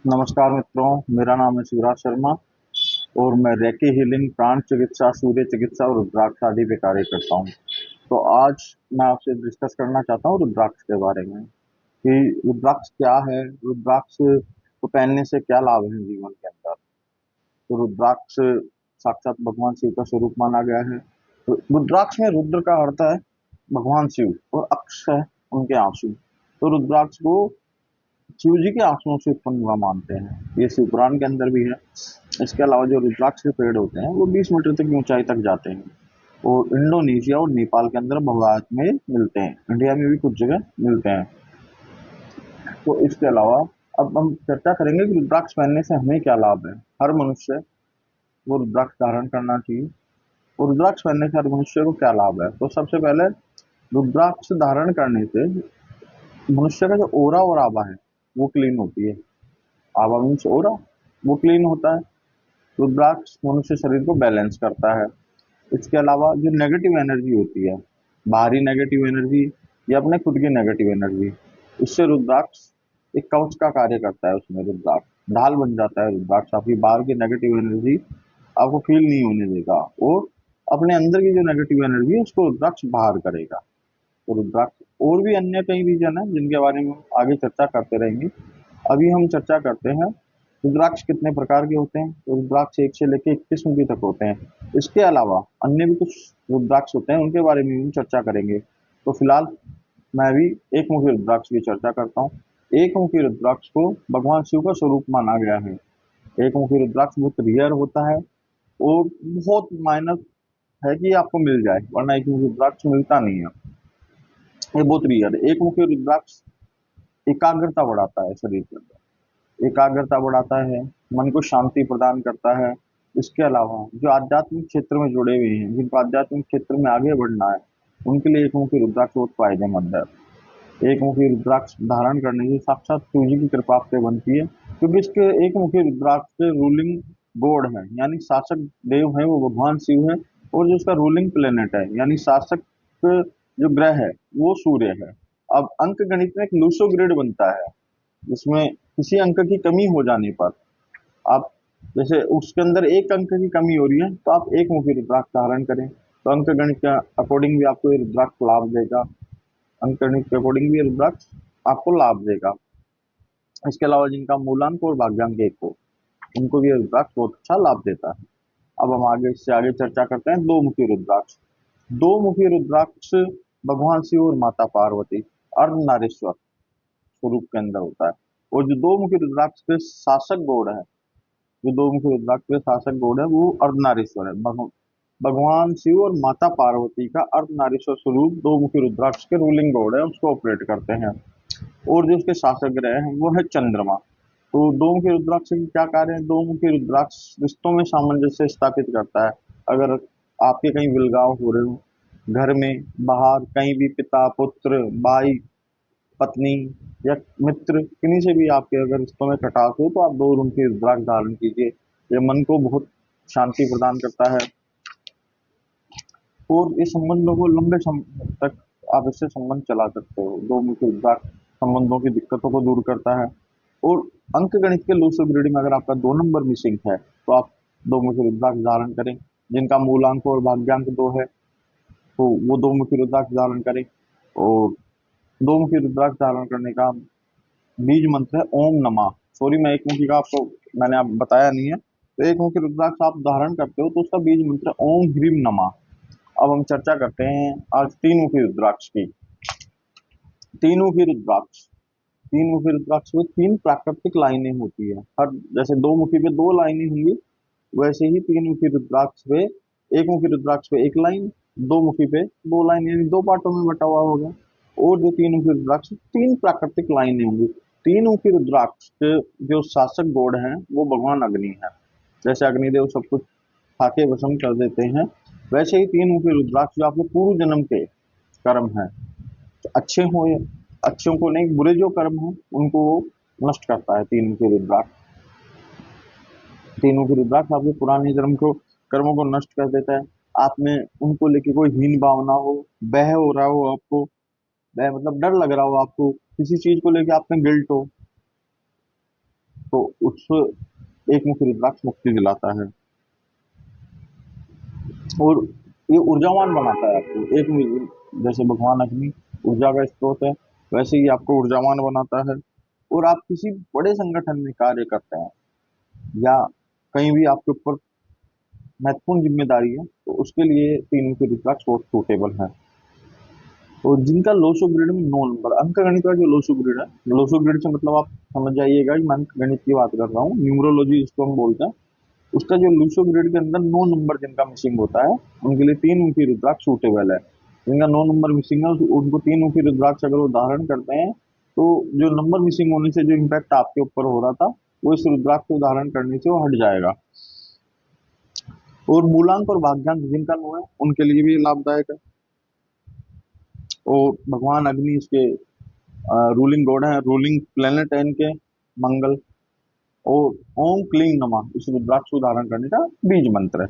नमस्कार मित्रों, मेरा नाम है शिवराज शर्मा और मैं रेकी हीलिंग, प्राण चिकित्सा, सूर्य चिकित्सा और रुद्राक्ष आदि पे कार्य करता हूँ। तो आज मैं आपसे डिस्कस करना चाहता हूँ रुद्राक्ष के बारे में कि रुद्राक्ष क्या है, रुद्राक्ष को पहनने से क्या लाभ है जीवन के अंदर। तो रुद्राक्ष साक्षात भगवान शिव का स्वरूप माना गया है। तो रुद्राक्ष में रुद्र का अर्थ है भगवान शिव और अक्ष है उनके आंसू। तो रुद्राक्ष को शिव जी के आंसुओं से उत्पन्न हुआ मानते हैं, ये शिव पुराण के अंदर भी है। इसके अलावा जो रुद्राक्ष के पेड़ होते हैं वो 20 मीटर तक की ऊंचाई तक जाते हैं और इंडोनेशिया और नेपाल के अंदर बहुतायत में मिलते हैं, इंडिया में भी कुछ जगह मिलते हैं। तो इसके अलावा अब हम चर्चा करेंगे कि रुद्राक्ष पहनने से हमें क्या लाभ है। हर मनुष्य वो रुद्राक्ष धारण करना चाहिए और रुद्राक्ष पहनने से हर मनुष्य को क्या लाभ है। तो सबसे पहले रुद्राक्ष धारण करने से मनुष्य का जो ओरा और आभा है वो क्लीन होती है। आभा मीन्स ओरा, वो क्लीन होता है। रुद्राक्ष मनुष्य शरीर को बैलेंस करता है। इसके अलावा जो नेगेटिव एनर्जी होती है, बाहरी नेगेटिव एनर्जी या अपने खुद की नेगेटिव एनर्जी, उससे रुद्राक्ष एक कवच का कार्य करता है। उसमें रुद्राक्ष ढाल बन जाता है। रुद्राक्ष आपकी बाहर की नेगेटिव एनर्जी आपको फील नहीं होने देगा और अपने अंदर की जो नेगेटिव एनर्जी है उसको रुद्राक्ष बाहर करेगा। तो रुद्राक्ष और भी अन्य कई रीजन है जिनके बारे में हम आगे चर्चा करते रहेंगे। अभी हम चर्चा करते हैं रुद्राक्ष कितने प्रकार के होते हैं। तो रुद्राक्ष 1 से लेकर 21 मुखी तक होते हैं। इसके अलावा अन्य भी कुछ रुद्राक्ष होते हैं, उनके बारे में भी चर्चा करेंगे। तो फिलहाल मैं भी एक मुखी रुद्राक्ष की चर्चा करता हूँ। एक मुखी रुद्राक्ष को भगवान शिव का स्वरूप माना गया है। एक मुखी रुद्राक्ष बहुत रियर होता है और बहुत माइनस है कि आपको मिल जाए, वरना एक मुखी रुद्राक्ष मिलता नहीं है। ये बहुत रियर है। एक मुखी रुद्राक्ष एकाग्रता बढ़ाता है, शरीर के अंदर एकाग्रता बढ़ाता है, मन को शांति प्रदान करता है। इसके अलावा जो आध्यात्मिक क्षेत्र में जुड़े हुए हैं, जिनको आध्यात्मिक क्षेत्र में आगे बढ़ना है, उनके लिए एक मुखी रुद्राक्ष बहुत फायदेमंद है। एक मुखी रुद्राक्ष धारण करने से साक्षात शिव जी की कृपा से बनती है, क्योंकि इसके एक मुखी रुद्राक्ष के रूलिंग गॉड है, यानी शासक देव है वो भगवान शिव है। और जो उसका रूलिंग प्लेनेट है यानी शासक जो ग्रह है वो सूर्य है। अब अंक गणित में एक लूसो ग्रिड बनता है जिसमें किसी अंक की कमी हो जाने पर आप, जैसे उसके अंदर एक अंक की कमी हो रही है तो आप एक मुखी रुद्राक्ष धारण करें, तो अंक गणित के अकॉर्डिंग भी आपको ये रुद्राक्ष लाभ देगा। अंक गणित के अकॉर्डिंग भी ये रुद्राक्ष आपको लाभ देगा। इसके अलावा जिनका मूलांक और भाग्यांक 1 हो उनको भी ये रुद्राक्ष बहुत अच्छा लाभ देता है। अब हम आगे इससे आगे चर्चा करते हैं दो मुखी रुद्राक्ष। दो मुखी रुद्राक्ष भगवान शिव और माता पार्वती अर्धनारीश्वर स्वरूप के अंदर होता है। और जो दो मुखी रुद्राक्ष के शासक गॉड है, जो दो मुखी रुद्राक्ष के शासक गॉड है वो अर्धनारीश्वर है। भगवान शिव और माता पार्वती का अर्धनारीश्वर स्वरूप दो मुखी रुद्राक्ष के रूलिंग गॉड है, उसको ऑपरेट करते हैं। और जो उसके शासक ग्रह हैं वो है चंद्रमा। तो दो मुखी रुद्राक्ष के क्या कार्य है। दो मुखी रुद्राक्ष रिश्तों में सामंजस्य स्थापित करता है। अगर आपके कहीं विलगाव हो रहे हो, घर में बाहर कहीं भी, पिता पुत्र भाई पत्नी या मित्र किन्हीं से भी आपके अगर रिश्तों में खटास हो तो आप दो रूम की रुद्राक्ष धारण कीजिए। ये मन को बहुत शांति प्रदान करता है और इस संबंधों को लंबे समय तक आप इससे संबंध चला सकते हो। दो मुखी रुद्राक्ष संबंधों की दिक्कतों को दूर करता है। और अंक गणित के लूसो ग्रिड में अगर आपका 2 नंबर मिसिंग है तो आप दो मुखी रुद्राक्ष धारण करें। जिनका मूलांक और भाग्यांक 2 है तो वो दो मुखी रुद्राक्ष धारण करें। और दो मुखी रुद्राक्ष धारण करने का बीज मंत्र है ओम नमः। सॉरी, मैं एक मुखी का आपको मैंने आप बताया नहीं है। तो एक मुखी रुद्राक्ष आप धारण करते हो तो उसका बीज मंत्र है ओम ह्रीम नमः। अब हम चर्चा करते हैं आज तीन मुखी रुद्राक्ष की। तीन मुखी रुद्राक्ष, तीन मुखी रुद्राक्ष में 3 प्राकृतिक लाइनें होती है। हर जैसे दो मुखी पे 2 लाइनें होंगी, वैसे ही तीन मुखी रुद्राक्ष पे, एक मुखी रुद्राक्ष पे 1 लाइन, दो मुखी पे 2 लाइन, यानी 2 पार्टों में बटा हुआ होगा। और जो तीन मुखी रुद्राक्ष 3 प्राकृतिक लाइनें होंगी। तीन मुखी रुद्राक्ष के जो शासक गॉड हैं वो भगवान अग्नि है। जैसे अग्निदेव सब कुछ खाके भस्म कर देते हैं, वैसे ही तीन मुखी रुद्राक्ष जो आपके पूर्व जन्म के कर्म है, अच्छे हो या अच्छों को नहीं, बुरे जो कर्म है उनको वो नष्ट करता है। तीन मुखी रुद्राक्ष, तीनों की रुद्राक्ष आपके पुराने जन्म को कर्मों को नष्ट कर देता है। आप में उनको लेके कोई हीन भावना हो, भय हो रहा हो आपको, भय मतलब डर लग रहा हो आपको, किसी चीज को लेके आप में गिल्ट हो, तो उससे एक मुखी रुद्राक्ष मुक्ति दिलाता है और ये ऊर्जावान बनाता है आपको। जैसे भगवान अग्नि ऊर्जा का स्रोत है, वैसे ही आपको ऊर्जावान बनाता है। और आप किसी बड़े संगठन में कार्य करते हैं या कहीं भी आपके ऊपर महत्वपूर्ण जिम्मेदारी है, तो उसके लिए 3 मुखी रुद्राक्ष बहुत सूटेबल है। और जिनका लोसो ग्रिड में 9 नंबर, अंक गणित का जो लोसो ग्रिड है, लोसो ग्रिड से मतलब आप समझ जाइएगा कि मैं अंक गणित की बात कर रहा हूँ, न्यूमरोलॉजी जिसको हम बोलते हैं। उसका जो लूसो ग्रिड के अंदर 9 नंबर जिनका मिसिंग होता है, उनके लिए 3 मुखी रुद्राक्ष सूटेबल है। जिनका 9 नंबर मिसिंग है उनको 3 मुखी रुद्राक्ष अगर वो धारण करते हैं, तो जो नंबर मिसिंग होने से जो इम्पैक्ट आपके ऊपर हो रहा था, वो इस रुद्राक्ष को धारण करने से वो हट जाएगा। और मूलांक और भाग्यांक जिनका 9 है, उनके लिए भी लाभदायक है। और भगवान अग्नि इसके रूलिंग गॉड है, रूलिंग प्लेनेट है इनके मंगल। और ओम क्लीं नमः इस रुद्राक्ष को धारण करने का बीज मंत्र है।